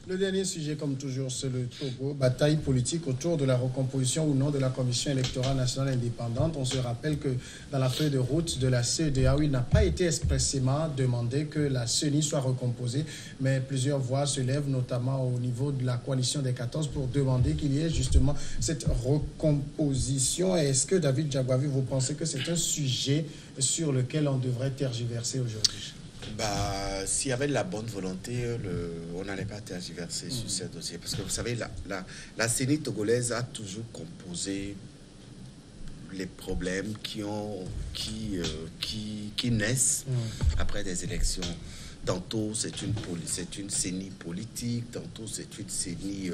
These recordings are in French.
Le dernier sujet, comme toujours, c'est le Togo. Bataille politique autour de la recomposition ou non de la Commission électorale nationale indépendante. On se rappelle que dans la feuille de route de la CEDEAO, il n'a pas été expressément demandé que la CENI soit recomposée, mais plusieurs voix se lèvent, notamment au niveau de la coalition des 14, pour demander qu'il y ait justement cette recomposition. Est-ce que, David Diakwavi, vous pensez que c'est un sujet sur lequel on devrait tergiverser aujourd'hui? S'il y avait de la bonne volonté, on n'allait pas tergiverser sur ces dossiers. Parce que vous savez, la CENI togolaise a toujours composé les problèmes qui naissent après des élections. Tantôt, c'est une CENI politique, tantôt, c'est une CENI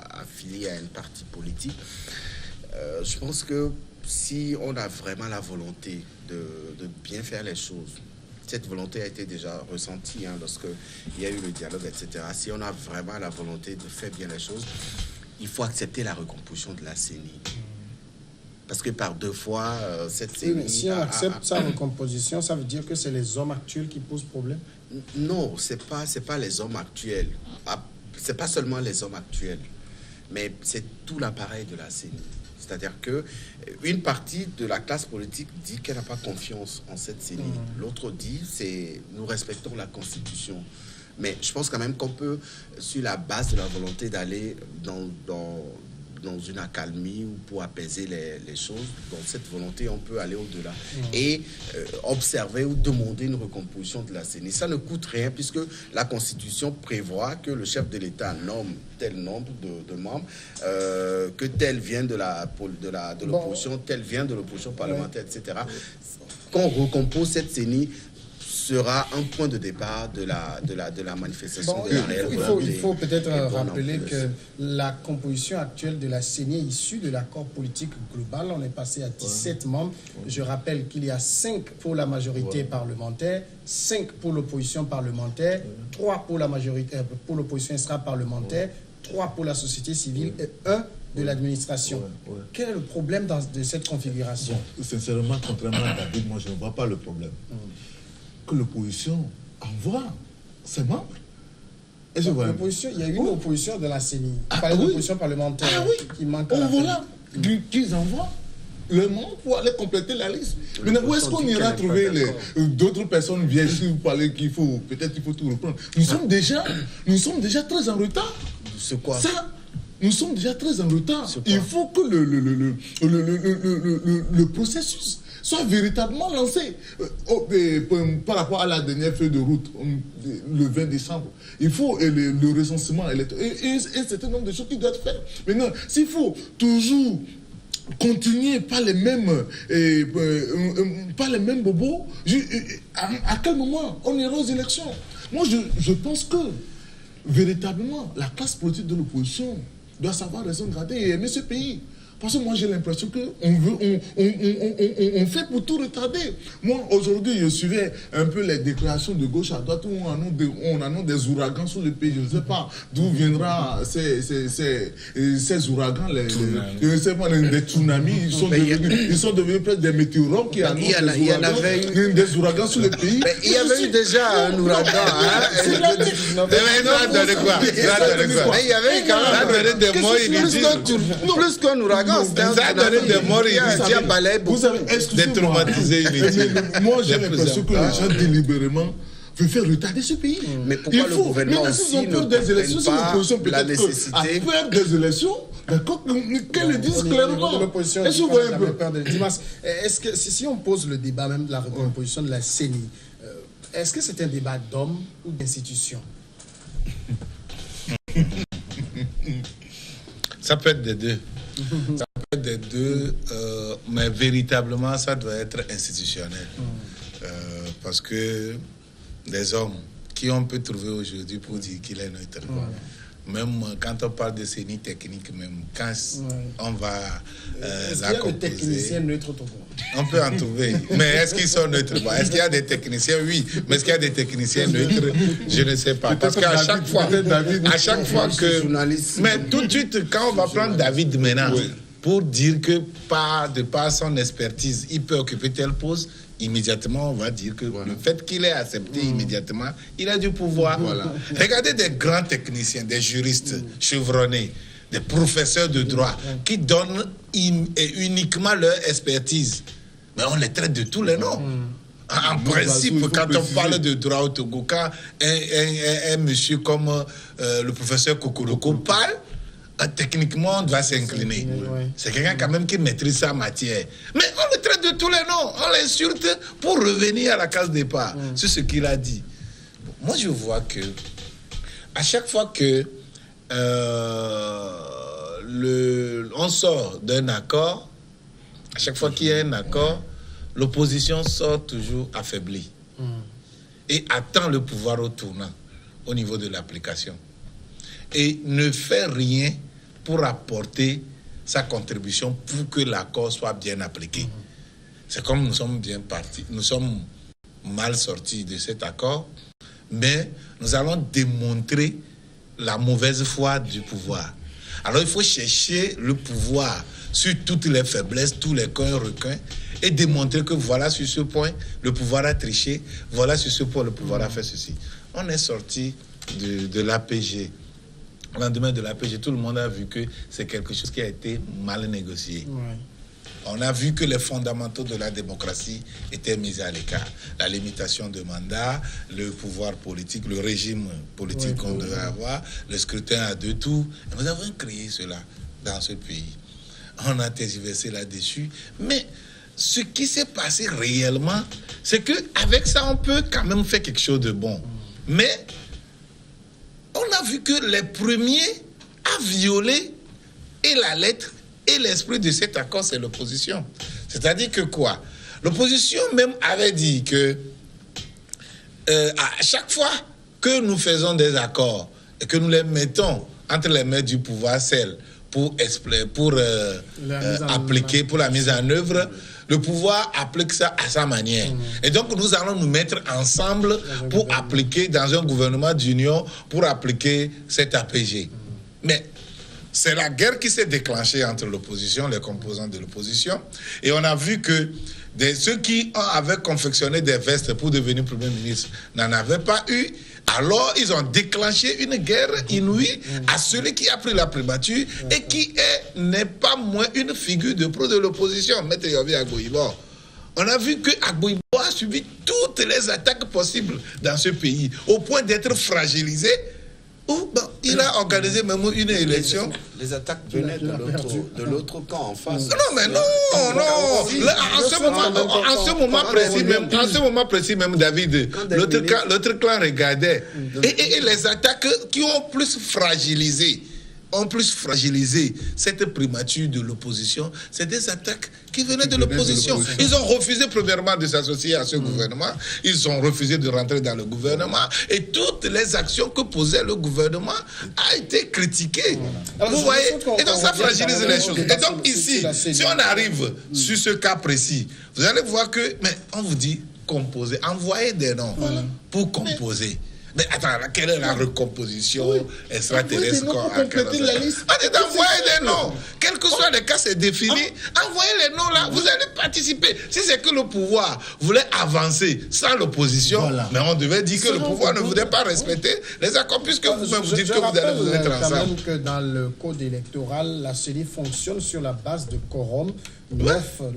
affiliée à une parti politique. Je pense que si on a vraiment la volonté de bien faire les choses, cette volonté a été déjà ressentie lorsqu'il y a eu le dialogue, etc. Si on a vraiment la volonté de faire bien les choses, il faut accepter la recomposition de la CENI. Parce que par deux fois, cette CENI... mais si on accepte sa recomposition, ça veut dire que c'est les hommes actuels qui posent problème? Non, c'est pas les hommes actuels. C'est pas seulement les hommes actuels, mais c'est tout l'appareil de la CENI. C'est-à-dire qu'une partie de la classe politique dit qu'elle n'a pas confiance en cette CENI. L'autre dit, nous respectons la Constitution. Mais je pense quand même qu'on peut, sur la base de la volonté d'aller dans une accalmie ou pour apaiser les choses, dans cette volonté, on peut aller au-delà et observer ou demander une recomposition de la CENI. Ça ne coûte rien puisque la Constitution prévoit que le chef de l'État nomme tel nombre de membres, que tel vient de l'opposition, tel vient de l'opposition parlementaire, etc. Qu'on recompose cette CENI sera un point de départ de la manifestation de la réelle volonté. Il faut peut-être rappeler que la composition actuelle de la CENI est issue de l'accord politique global. On est passé à 17 membres. Je rappelle qu'il y a 5 pour la majorité parlementaire, 5 pour l'opposition parlementaire, 3 pour la majorité, pour l'opposition extra-parlementaire, 3 pour la société civile et 1 de l'administration. Quel est le problème de cette configuration? Sincèrement, contrairement à David, moi je ne vois pas le problème. Que l'opposition envoie ses membres. L'opposition, il y a eu une opposition de la CENI. Pas l'opposition parlementaire qui manque. Voilà, qu'ils envoient les membres pour aller compléter la liste. Mais où est-ce qu'on ira trouver d'autres personnes vieilles pour parler qu'il faut, peut-être il faut tout reprendre. Nous sommes déjà très en retard. C'est quoi ça? Nous sommes déjà très en retard. Il faut que le processus soit véritablement lancé par rapport à la dernière feuille de route, le 20 décembre. Il faut le recensement électoral et un certain nombre de choses qui doivent être faites. Maintenant, s'il faut toujours continuer par les mêmes bobos, à quel moment on ira aux élections? Moi, je pense que véritablement, la classe politique de l'opposition doit savoir raison garder et aimer ce pays. Parce que moi, j'ai l'impression qu'on fait pour tout retarder. Moi, aujourd'hui, je suivais un peu les déclarations de gauche à droite où on annonce des ouragans sur le pays. Je ne sais pas d'où viendront ces ouragans, des tsunamis. Ils sont devenus presque des météores qui annoncent des ouragans sur le pays. Mais il y avait eu déjà un ouragan. Mais il y avait quand même des morts inutiles. Plus qu'un ouragan. Ça a donné des morts inutiles. Vous savez, des traumatisés inutiles. Moi, j'ai l'impression que les gens délibérément veulent faire retarder ce pays. Mais pourquoi le gouvernement aussi ne comprenne pas la nécessité? À peur des élections, d'accord, qu'elle le dise clairement. Est-ce que si on pose le débat même de la recomposition de la CENI, est-ce que c'est un débat d'hommes ou d'institutions? Ça peut être des deux. Ça peut être des deux, mais véritablement, ça doit être institutionnel. Parce que des hommes qui on peut trouver aujourd'hui pour dire qu'il est neutre. Même quand on parle de CENI technique, même quand on va la composer... Est-ce qu'il y a des techniciens neutres au Togo? On peut en trouver. Mais est-ce qu'ils sont neutres? Est-ce qu'il y a des techniciens? Oui. Mais est-ce qu'il y a des techniciens neutres? Je ne sais pas. Parce qu'à chaque fois que... Mais tout de suite, quand on va prendre David maintenant, pour dire que de par son expertise, il peut occuper telle poste, immédiatement, on va dire que le fait qu'il ait accepté immédiatement, il a du pouvoir. Regardez des grands techniciens, des juristes chevronnés, des professeurs de droit qui donnent uniquement leur expertise. Mais on les traite de tous les noms. En principe, quand on parle de droit au Togo, quand un monsieur comme le professeur Kokoroko parle, techniquement, on doit s'incliner. C'est quelqu'un quand même qui maîtrise sa matière. Mais on le traite de tous les noms. On l'insulte pour revenir à la case départ. C'est ce qu'il a dit. Bon, moi, je vois que à chaque fois que on sort d'un accord, à chaque fois qu'il y a un accord, l'opposition sort toujours affaiblie et attend le pouvoir au tournant au niveau de l'application et ne fait rien pour apporter sa contribution pour que l'accord soit bien appliqué. C'est comme nous sommes bien partis, nous sommes mal sortis de cet accord, mais nous allons démontrer la mauvaise foi du pouvoir. Alors il faut chercher le pouvoir sur toutes les faiblesses, tous les coins requins, et démontrer que voilà, sur ce point, le pouvoir a triché, voilà, sur ce point, le pouvoir a fait ceci. On est sorti de l'APG. Au lendemain de l'APG, tout le monde a vu que c'est quelque chose qui a été mal négocié. On a vu que les fondamentaux de la démocratie étaient mis à l'écart. La limitation de mandat, le pouvoir politique, le régime politique qu'on devait avoir, le scrutin à 2 tours. Et nous avons créé cela dans ce pays. On a tergiversé là-dessus. Mais ce qui s'est passé réellement, c'est qu'avec ça, on peut quand même faire quelque chose de bon. Mais on a vu que les premiers à violer et la lettre et l'esprit de cet accord, c'est l'opposition. C'est-à-dire que quoi? L'opposition même avait dit que à chaque fois que nous faisons des accords et que nous les mettons entre les mains du pouvoir, celle pour appliquer, pour la mise en œuvre, le pouvoir applique ça à sa manière. Et donc, nous allons nous mettre ensemble pour appliquer dans un gouvernement d'union, pour appliquer cet APG. Mais c'est la guerre qui s'est déclenchée entre l'opposition, les composants de l'opposition. Et on a vu que ceux qui avaient confectionné des vestes pour devenir Premier ministre n'en avaient pas eu. Alors, ils ont déclenché une guerre inouïe à celui qui a pris la primature et qui n'est pas moins une figure de pro de l'opposition, Maître Yobi Agboibo. On a vu que Agboibo a subi toutes les attaques possibles dans ce pays, au point d'être fragilisé. Il a organisé même une élection. Les attaques venaient de l'autre camp en face. Non, mais non. En ce moment précis même, David, l'autre clan regardait. Et les attaques qui ont plus fragilisé cette primature de l'opposition, c'est des attaques qui venaient de l'opposition. Ils ont refusé premièrement de s'associer à ce gouvernement, ils ont refusé de rentrer dans le gouvernement, et toutes les actions que posait le gouvernement a été critiquées. Vous voyez? Et donc ça fragilise les choses. Et donc ici, si on arrive sur ce cas précis, vous allez voir que, mais on vous dit composer, envoyer des noms pour composer. Mais attends, quelle est la recomposition extraterrestre? Compléter la liste. On dit d'envoyer des noms. Quels que soient les cas, c'est défini. Envoyez les noms là, vous allez participer. Si c'est que le pouvoir voulait avancer sans l'opposition, mais on devait dire que le pouvoir ne voulait pas respecter les accords, puisque vous-même vous dites que vous allez vous mettre ensemble. Je rappelle que dans le code électoral, la CENI fonctionne sur la base de quorum.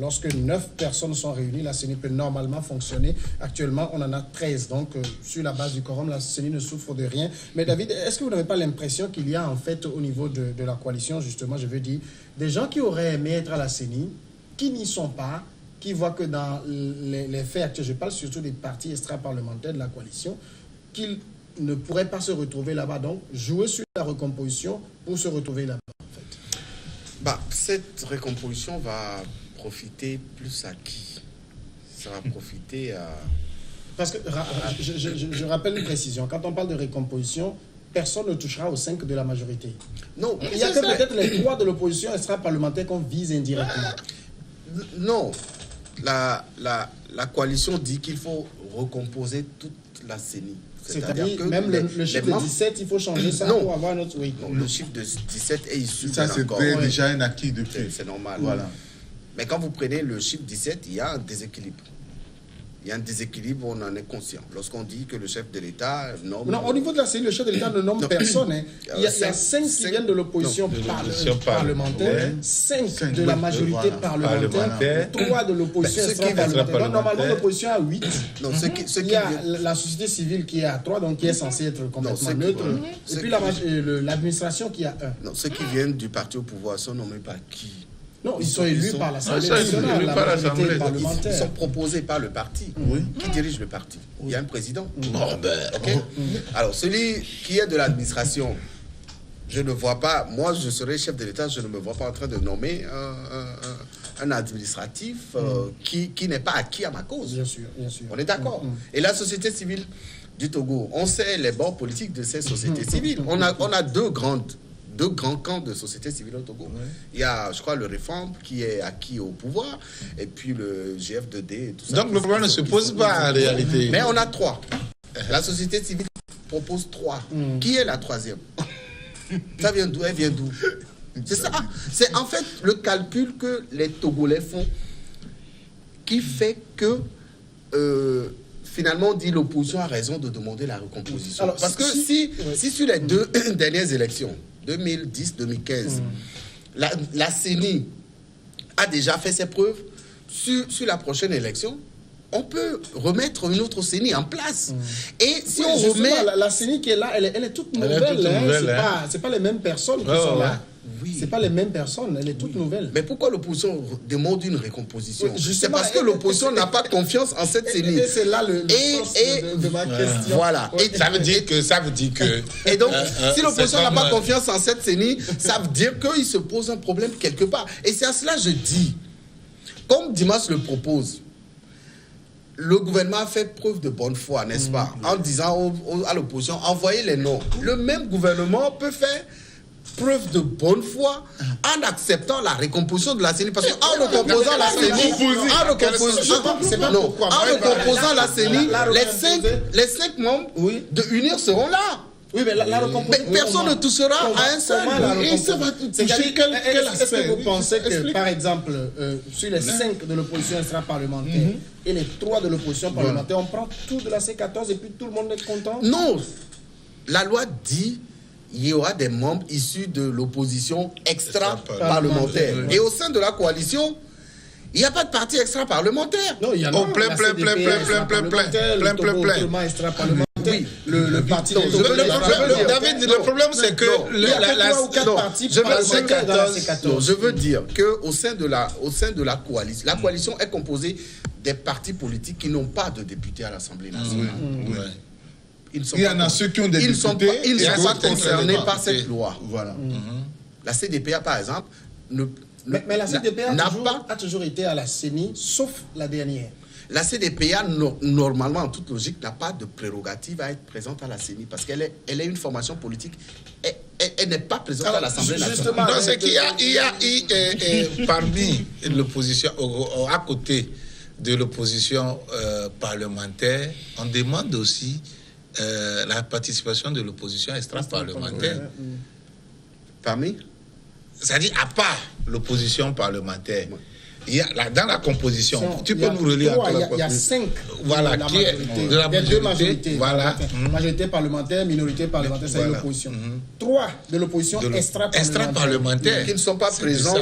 Lorsque 9 personnes sont réunies, la CENI peut normalement fonctionner. Actuellement, on en a 13. Donc, sur la base du quorum, la CENI ne souffre de rien. Mais David, est-ce que vous n'avez pas l'impression qu'il y a en fait au niveau de la coalition, justement, je veux dire, des gens qui auraient aimé être à la CENI, qui n'y sont pas, qui voient que dans les faits actuels, je parle surtout des partis extra-parlementaires de la coalition, qu'ils ne pourraient pas se retrouver là-bas. Donc, jouer sur la recomposition pour se retrouver là-bas, en fait. Cette recomposition va profiter plus à qui? Ça va profiter à... Parce que, je rappelle une précision, quand on parle de recomposition, personne ne touchera aux 5 de la majorité. Non, il n'y a que peut-être les 3 de l'opposition extra-parlementaire qu'on vise indirectement. Non. la coalition dit qu'il faut recomposer toute la CENI. C'est-à-dire que même le chiffre de 17, il faut changer ça pour avoir notre... Oui. Non, le chiffre de 17 est issu Ça, c'était déjà un acquis depuis. C'est normal. Voilà. Mais quand vous prenez le chiffre 17, il y a un déséquilibre. Il y a un déséquilibre, on en est conscient. Lorsqu'on dit que le chef de l'État nomme... Non, au niveau de la CENI, le chef de l'État ne nomme personne. Hein. Il y a 5 qui viennent de l'opposition parlementaire, 5 de la majorité parlementaire, 3 de l'opposition extra-parlementaire. Normalement, l'opposition a 8. Il y a la société civile qui est à 3, donc qui est censée être complètement neutre. Et puis l'administration qui a 1. Non, ceux qui viennent du parti au pouvoir sont nommés par qui? Non, ils sont élus par l'Assemblée nationale, la majorité parlementaire. Ils sont proposés par le parti. Oui. Qui dirige le parti? Il y a un président. Okay? Alors, celui qui est de l'administration, je ne vois pas, moi je serais chef de l'État, je ne me vois pas en train de nommer un administratif qui n'est pas acquis à ma cause. Bien sûr, bien sûr. On est d'accord. Et la société civile du Togo, on sait les bords politiques de ces sociétés civiles. On a deux grands camps de société civile au Togo. Ouais. Il y a, je crois, le Réforme qui est acquis au pouvoir, et puis le GF2D. Et tout ça. Donc le problème ne se pose pas en réalité. Mais on a 3. La société civile propose 3. Qui est la 3e? Ça vient d'où? Elle vient d'où? C'est ça. C'est en fait le calcul que les Togolais font qui fait que finalement on dit l'opposition a raison de demander la recomposition. Alors, parce que si sur les 2 dernières élections, 2010-2015, la CENI a déjà fait ses preuves, sur la prochaine élection, on peut remettre une autre CENI en place. Et si on remet... La CENI qui est là, elle est toute nouvelle. C'est pas les mêmes personnes qui sont là. Oui. C'est pas les mêmes personnes, elle est toute nouvelle. Mais pourquoi l'opposition demande une récomposition? C'est parce que l'opposition n'a pas confiance en cette CENI. Et c'est là le sens de ma question. Voilà. Et ça veut dire que... Et donc, si l'opposition n'a pas confiance en cette CENI, ça veut dire qu'il se pose un problème quelque part. Et c'est à cela que je dis, comme Dimas le propose, le gouvernement a fait preuve de bonne foi, n'est-ce pas? En disant à l'opposition, envoyez les noms. Le même gouvernement peut faire preuve de bonne foi en acceptant la recomposition de la CENI. Parce qu'en recomposant la CENI, les 5 membres de UNIR seront là. Oui, mais mais personne ne touchera à un seul. Est-ce que vous pensez que, par exemple, sur les 5 de l'opposition extra-parlementaire et les 3 de l'opposition parlementaire, on prend tout de la C14 et puis tout le monde est content? Non. La loi dit il y aura des membres issus de l'opposition extra-parlementaire. Et au sein de la coalition, il n'y a pas de parti extra-parlementaire. Non, il y en a plein. Oui, le parti. David, le problème c'est que je veux dire que au sein de la coalition est composée des partis politiques qui n'ont pas de députés à l'Assemblée nationale. Il y en a ceux qui ont des députés. Ils ne sont pas concernés par cette loi. Voilà. La CDPA, par exemple, mais la CDPA a toujours été à la CENI, sauf la dernière. La CDPA, normalement, en toute logique, n'a pas de prérogative à être présente à la CENI parce qu'elle est une formation politique. Elle n'est pas présente à l'Assemblée nationale. Non, c'est qu'il y a parmi l'opposition, à côté de l'opposition parlementaire, on demande aussi la participation de l'opposition extra-parlementaire. Parmi? C'est-à-dire, à part l'opposition parlementaire, il y a, dans la composition, tu peux nous relire encore la composition. Il y a 5 voilà, de la majorité. Voilà. Majorité parlementaire, minorité parlementaire, c'est l'opposition. 3 de l'opposition extra-parlementaire. Qui ne sont pas présents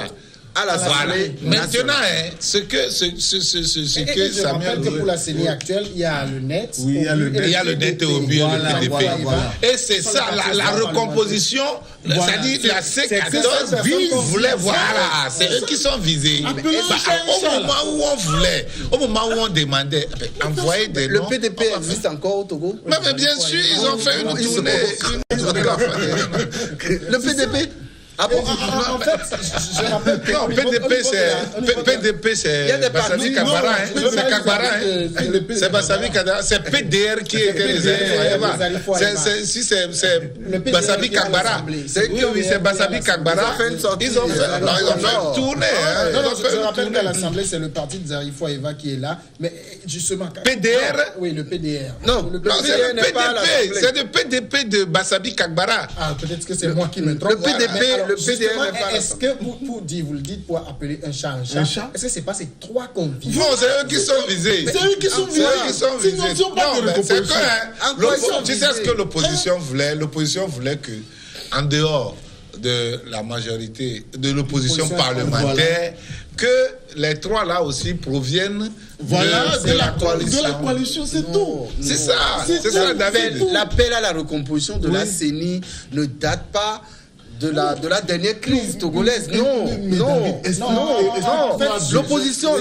à l'Assemblée nationale. Maintenant, ce que je rappelle que pour la CENI actuelle, il y a le net. Oui, il y a le net au but le PDP. Et c'est ça, la recomposition, c'est-à-dire la C14 voulait, voilà, c'est eux qui sont visés. Au moment où on demandait, envoyer des noms. Le PDP existe encore au Togo? Mais bien sûr, ils ont fait une tournée. Le PDP Ah bon, En fait, je rappelle que... Non, PDP, c'est Bassavi Kagbara. C'est Kagbara. C'est Bassavi Kagbara. C'est PDR qui est les Arifo. Si c'est Bassavi Kagbara. Oui, c'est Bassavi Kagbara. Ils ont fait tourner. Je rappelle qu'à l'Assemblée, c'est le parti des Arifo Eva qui est là. Mais justement... PDR? Oui, le PDR. Non, c'est le PDP. C'est le PDP de Bassavi Kagbara. Ah, peut-être que c'est moi qui me trompe. Le PDP, le PDR n'est pas là. Est-ce que vous le dites pour appeler un chat un chat? Est-ce que c'est pas ces trois qu'on vise? Non, c'est eux qui sont visés. C'est eux qui sont visés. Sinon, c'est que tu sais ce que l'opposition voulait? L'opposition voulait que, en dehors de la majorité, de l'opposition parlementaire, que les trois là aussi proviennent de la coalition. De la coalition, c'est tout. C'est ça, David. L'appel à la recomposition de la CENI ne date pas de la dernière crise togolaise. Non. L'opposition a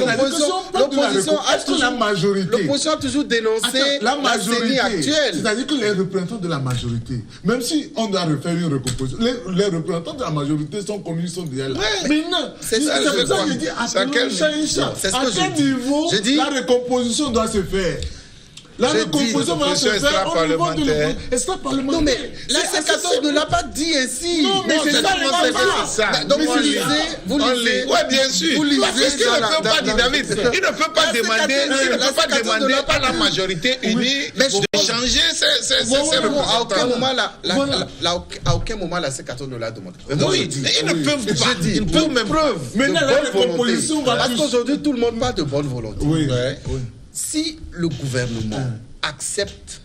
toujours dénoncé la CENI actuelle. C'est-à-dire que les représentants de la majorité, même si on doit refaire une recomposition, les représentants de la majorité sont communistes, sont déjà là. Mais non, c'est ça que je dis. À quel niveau la recomposition doit se faire? La recomposition va se faire au niveau de l'extra-parlementaire. Non, mais la C14 ne l'a pas dit ainsi. Non, mais c'est ça. Donc vous lisez. Oui, bien sûr. Parce qu'il ne peut pas dire, David, il ne peut pas demander à la majorité unie de changer ses représentants. À aucun moment, la C14 ne l'a demandé. Oui, ils ne peuvent pas. Ils peuvent même preuve. Maintenant, la recomposition va... Parce qu'aujourd'hui, tout le monde parle de bonne volonté. Oui. Si le gouvernement accepte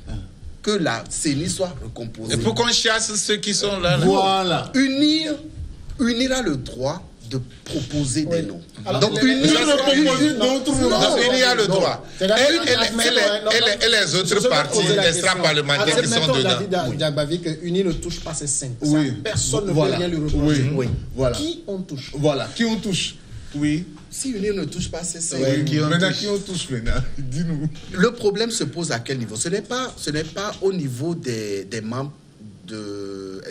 que la CENI soit recomposée... Il faut qu'on chasse ceux qui sont là. Voilà. Unira le droit de proposer des noms. Alors, donc, il y a le droit. Et les autres partis extra-parlementaires qui sont dedans. David Diagbavi que UNI ne touche pas ces 5. Personne ne peut rien lui reprocher. Qui on touche? Voilà, qui on touche? Oui. Si UNI ne touche pas ces 5. Maintenant, qui on touche maintenant? Dis-nous. Le problème se pose à quel niveau? Ce n'est pas au niveau des membres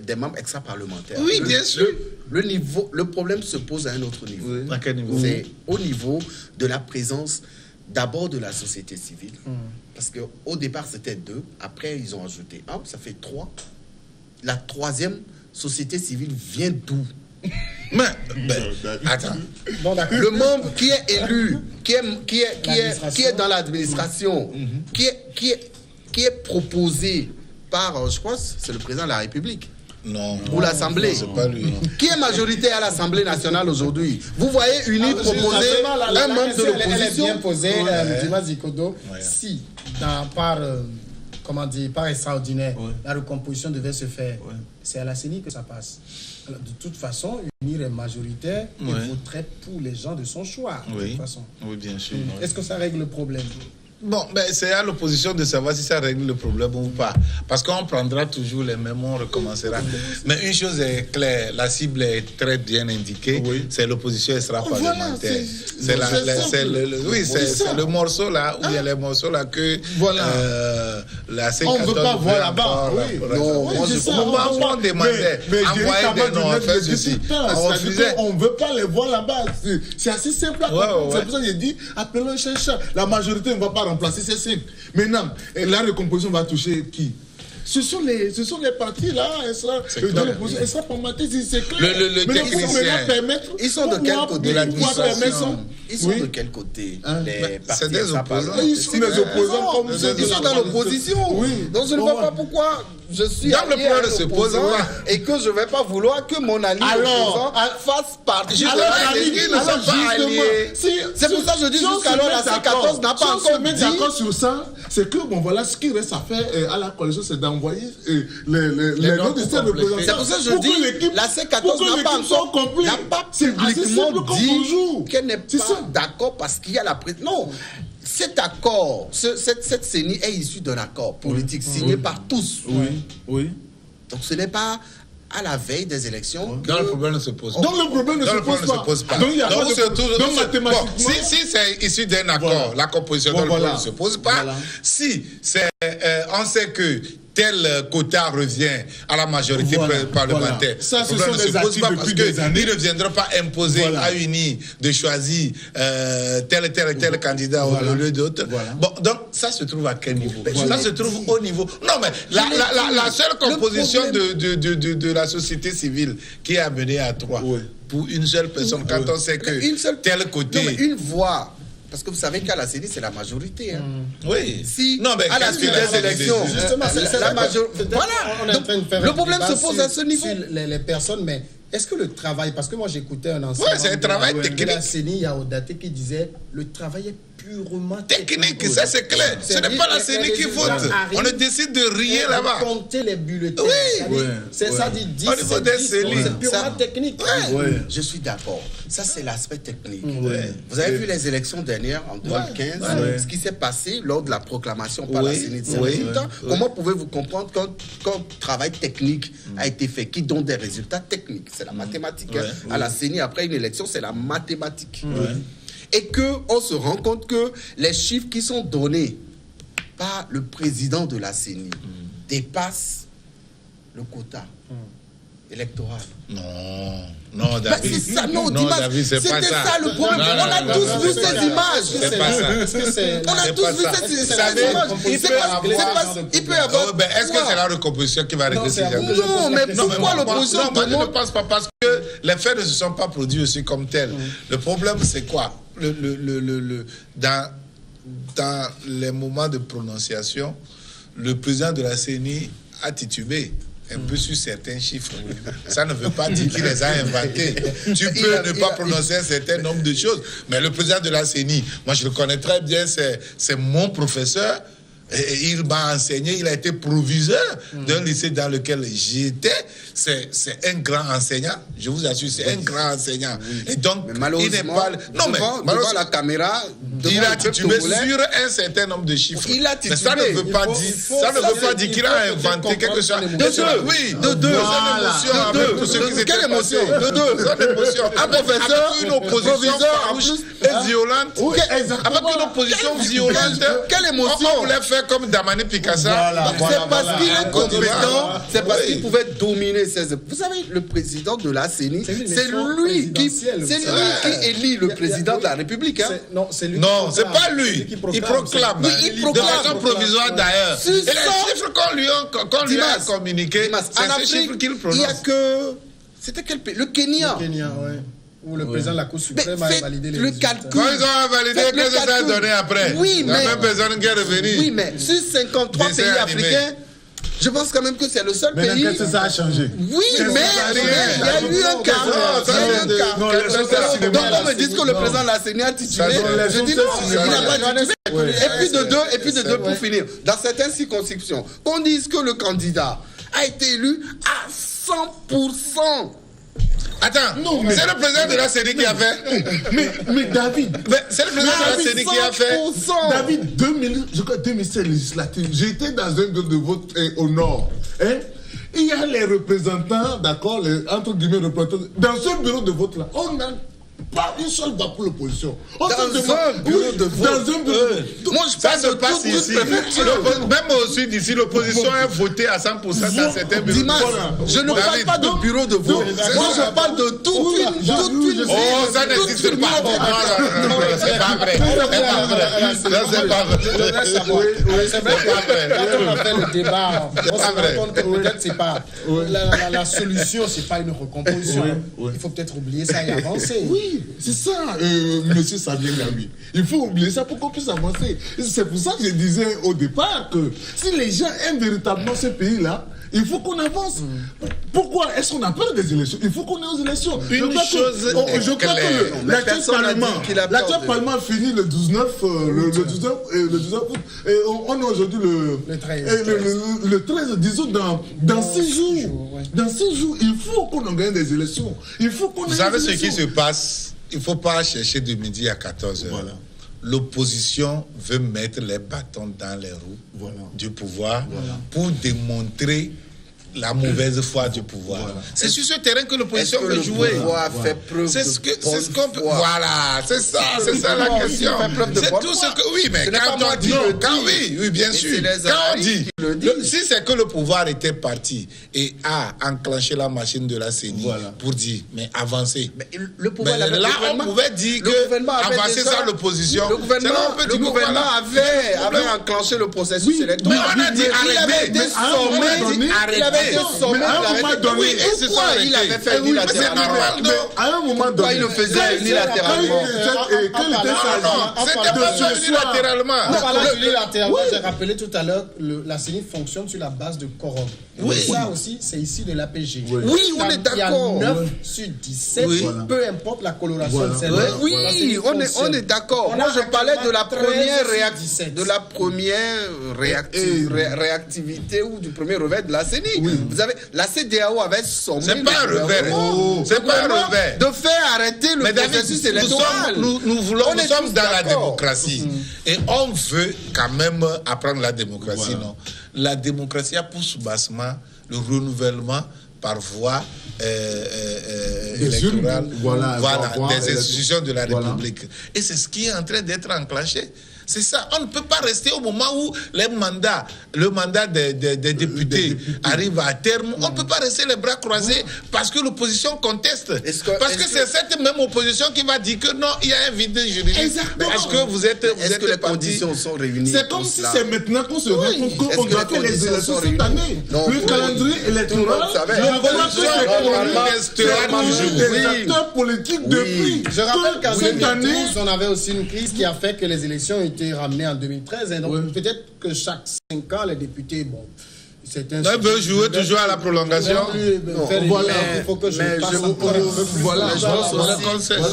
des membres extra-parlementaires. Oui, bien sûr. Le problème se pose à un autre niveau. Oui. À quel niveau? C'est au niveau de la présence d'abord de la société civile. Parce qu'au départ, c'était 2. Après, ils ont ajouté 1. Ça fait 3. La troisième société civile vient d'où? Mais, attends. Bon, le membre qui est élu, qui est dans l'administration, qui est proposé par, je crois, c'est le président de la République. Non. Ou l'Assemblée. C'est pas lui. Qui est majorité à l'Assemblée nationale aujourd'hui? Vous voyez UNI proposer un membre de l'opposition. Elle est bien posée, Dimas Zikodo. Si, par extraordinaire, la recomposition devait se faire, c'est à la CENI que ça passe. Alors, de toute façon, UNIR est majoritaire et voterait pour les gens de son choix. De toute façon. Oui, bien sûr. Est-ce que ça règle le problème? Bon, c'est à l'opposition de savoir si ça règle le problème ou pas. Parce qu'on prendra toujours les mêmes, on recommencera. Mais une chose est claire, la cible est très bien indiquée, c'est l'opposition extra-parlementaire. C'est le morceau là, où il y a les morceaux là que la C14 on ne veut pas voir là-bas. On demandait, envoyer des noms, faire ceci. On ne veut pas les voir là-bas. C'est assez simple à comprendre. C'est pour ça que j'ai dit, appelons un chat. La majorité ne va pas remplacer ces 5. Maintenant, la recomposition va toucher qui? Ce sont les partis là, extra parlementaires, c'est clair. Le technicien. Ils sont de quel côté? Ils sont de quel côté? Les partis opposants. Ils sont des opposants comme ils sont dans l'opposition. Donc je ne vois pas pourquoi je suis dans le plan de se poser et que je ne vais pas vouloir que mon allié opposant fasse partie de la CENI. Ils ne sont pas alliés. C'est pour ça que je dis jusqu'alors la C14 n'a pas encore dit. D'accord sur ça, c'est que voilà, ce qui reste à faire à la coalition, c'est d'envoyer les noms de ces représentants. C'est pour ça que je dis la C14 n'a pas publiquement dit qu'elle n'est pas d'accord parce qu'il y a la pression. Non. Cet accord, cette CENI est issue d'un accord politique signé par tous. Oui. Donc ce n'est pas à la veille des élections. Donc le problème ne se pose pas. Donc le problème ne se pose pas. Donc il y a mathématiquement. Si c'est issu d'un accord, la composition, donc le problème ne se pose pas. Si on sait que tel quota revient à la majorité parlementaire. Ça, ce le problème sont des acquis depuis des années. Il ne viendra pas imposer à UNI de choisir tel candidat au lieu d'autre. Bon, donc ça se trouve à quel niveau? Ça se trouve au niveau... Non, mais la seule composition de la société civile qui est amenée à 3 pour une seule personne, quand on sait que tel côté... Non, mais une voix... Parce que vous savez qu'à la CENI, c'est la majorité. Hein. Oui. Si, non, mais à la suite des élections, justement, c'est la majorité. Voilà. On est en train de faire le problème se pose à ce niveau. Sur les personnes, mais est-ce que le travail, parce que moi j'écoutais un ancien c'est un travail technique. de la CENI, Yaodaté, qui disait le travail est purement technique. Ça c'est clair. Ce n'est pas la CENI qui vote. On ne décide de rien là-bas. Compter les bulletins. C'est ça dit 10, c'est purement technique. Je suis d'accord. Ça c'est l'aspect technique. Vous avez vu les élections dernières en 2015, ce qui s'est passé lors de la proclamation par la CENI de ces résultats. Comment pouvez-vous comprendre qu'un travail technique a été fait qui donne des résultats techniques? C'est la mathématique. À la CENI, après une élection, c'est la mathématique. Et qu'on se rend compte que les chiffres qui sont donnés par le président de la CENI dépassent le quota électoral. Non, David. C'est ça, non, David, c'est pas ça. C'était ça le problème. On a tous vu ces images. C'est pas ça. On a tous vu ces images. Il peut y avoir... Est-ce que c'est la recomposition qui va régler ces gens? Non, mais pourquoi l'opposition? Non, je ne pense pas, parce que les faits ne se sont pas produits aussi comme tels. Le problème, c'est quoi? Dans les moments de prononciation, le président de la CENI a titubé un peu sur certains chiffres. Ça ne veut pas dire qu'il les a inventés. Tu peux ne pas prononcer un certain nombre de choses. Mais le président de la CENI, moi je le connais très bien, c'est mon professeur. Et il m'a enseigné, il a été proviseur d'un lycée dans lequel j'étais. C'est un grand enseignant, je vous assure, c'est un grand enseignant. Et donc, il n'est pas... Non, mais devant la caméra, il a titubé sur un certain nombre de chiffres. Il a titubé. Mais ça ne veut pas dire, qu'il a inventé quelque chose. Oui, de deux. Quelle émotion? De deux. Un professeur, une opposition farouche et violente. Avec une opposition violente. Quelle émotion? On voulait faire comme Damani Pikassa. C'est parce qu'il est compétent, c'est parce qu'il pouvait dominer ses... Vous savez, le président de la CENI, c'est lui qui élit le président de la République. Non, c'est lui. Non, c'est pas lui. Il proclame. Il proclame. De façon provisoire d'ailleurs. Et les chiffres qu'on lui a communiqués, c'est ces chiffres qu'il prononce. Il n'y a que... C'était quel pays? Le Kenya. Le Kenya, oui. Où le président de la Cour suprême a validé les résultats. Calcul. Quand ils ont validé, qu'est-ce que ça a donné après? Oui, mais... La même personne qui est revenue. Oui, mais sur 53 pays africains, je pense quand même que c'est le seul pays... Mais qu'est-ce que ça a changé? Oui, mais il y a eu un cas. Donc on me dit que le président de la CENI a titulé. Je dis non, il n'a pas titulé. Et puis de deux, pour finir. Dans certaines circonscriptions, on dise que le candidat a été élu à 100%. Attends, c'est le président de la CENI qui a fait. Mais David, c'est le président de la CENI qui a fait. David, 2007 législative, j'étais dans un bureau de vote au nord. Il y a les représentants, d'accord, entre guillemets représentants. Dans ce bureau de vote-là, on n'a pas une seule voix pour l'opposition. Dans un bureau de vote. Moi, ça se passe ici. Même au sud, ici, l'opposition a voté à 100% dans certains bureaux. Dimas, je ne parle pas de bureau de vote. Moi, je parle de toute une... Oh, ça n'existe pas. C'est pas vrai. C'est pas vrai. C'est vrai. Quand on fait le débat, on se rend compte que peut-être c'est pas... La solution, c'est pas une recomposition. Il faut peut-être oublier ça et avancer. Oui, c'est ça, monsieur Sabien Gabi. Il faut oublier ça pour qu'on puisse avancer. C'est pour ça que je disais au départ que si les gens aiment véritablement ce pays-là, il faut qu'on avance. Pourquoi est-ce qu'on a peur des élections? Il faut qu'on ait aux élections. Je crois que l'actuel Parlement a fini le 19 août. Et on est aujourd'hui le 13, disons, dans 6 jours. Dans 6 jours, il faut qu'on gagne des élections. Vous savez ce qui se passe? Il ne faut pas chercher de midi à 14h. Voilà. L'opposition veut mettre les bâtons dans les roues du pouvoir pour démontrer la mauvaise foi du pouvoir. Voilà. C'est sur ce terrain que l'opposition veut jouer. Le pouvoir fait preuve C'est ce de bonne qu'on peut. foi. Voilà, c'est ça la question. C'est tout ce que. Oui, mais quand on dit. Oui, bien sûr. Quand on dit. Si c'est que le pouvoir était parti et a enclenché la machine de la CENI pour dire, mais avancez. Mais le pouvoir, là, on pouvait dire que avancer sans l'opposition. Le gouvernement avait enclenché le processus électoral. Mais on a dit arrêtez. Il avait été sommé d'arrêter. Oui, pourquoi il avait fait unilatéralement? À un moment donné, pourquoi il le faisait unilatéralement? C'était pas unilatéralement. Unilatéralement, j'ai rappelé tout à l'heure, la CENI fonctionne sur la base de quorum. Oui. Ça aussi, c'est issu de l'APG. Oui, on est d'accord. Il y a 9 sur 17, peu importe la coloration de celle-là. Oui, on est d'accord. Moi, je parlais de la première réactivité ou du premier revers de la CENI. Vous avez, la CEDEAO avait sommé. C'est pas un revers. C'est pas un revers. De faire arrêter le processus électoral. Nous sommes dans la démocratie. Et on veut quand même apprendre la démocratie, non? La démocratie a pour soubassement le renouvellement par voie électorale des institutions de la République. Et c'est ce qui est en train d'être enclenché. C'est ça. On ne peut pas rester au moment où le mandat des députés arrive à terme. On ne peut pas rester les bras croisés parce que l'opposition conteste. Parce que c'est cette même opposition qui va dire que non, il y a un vide juridique. Exactement. Est-ce que vous êtes Est-ce que les conditions sont réunies? C'est comme si c'est maintenant qu'on se rend compte qu'on doit faire les élections cette année. Le calendrier électoral, les acteurs politiques depuis. Je rappelle qu'en 2012, on avait aussi une crise qui a fait que les élections ont été ramenées en 2013. Et donc peut-être que chaque 5 ans, les députés, on veut jouer toujours à la prolongation. Il faut que je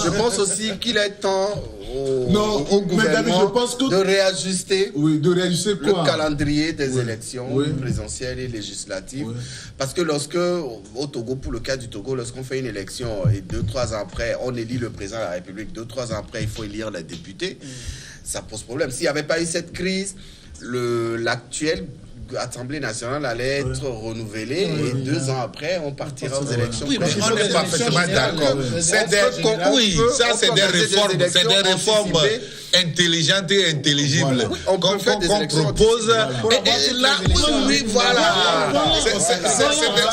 je pense aussi qu'il est temps au gouvernement de réajuster le calendrier des élections présidentielles et législatives. Parce que au Togo, pour le cas du Togo, lorsqu'on fait une élection et 2-3 ans après, on élit le président de la République, 2-3 ans après, il faut élire les députés, ça pose problème. S'il n'y avait pas eu cette crise, l'actuelle Assemblée nationale allait être renouvelée et 2 ans après, on partira aux élections. Oui, mais on est parfaitement d'accord. C'est des réformes intelligentes et intelligibles qu'on propose. Et là, voilà.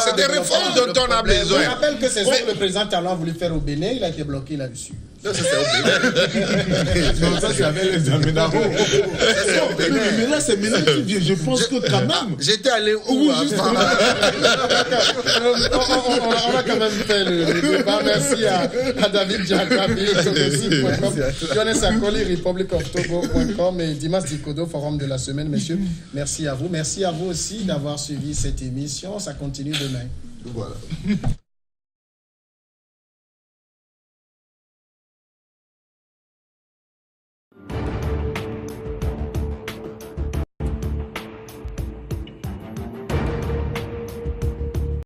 C'est des réformes dont on a besoin. Je rappelle que c'est ce que le président Talon a voulu faire au Bénin. Il a été bloqué là-dessus. Non, ça c'est au Bénin. Non, ça c'est avec les Aménaro. Mais là, c'est maintenant qui vient. Je pense que quand même. J'étais allé où on a quand même fait le débat. Merci à David Diaka, Jonas Akoli, republicoftogo.com et Dimas Dikodo, Forum de la semaine. Messieurs, merci à vous. Merci à vous aussi d'avoir suivi cette émission. Ça continue demain. Voilà.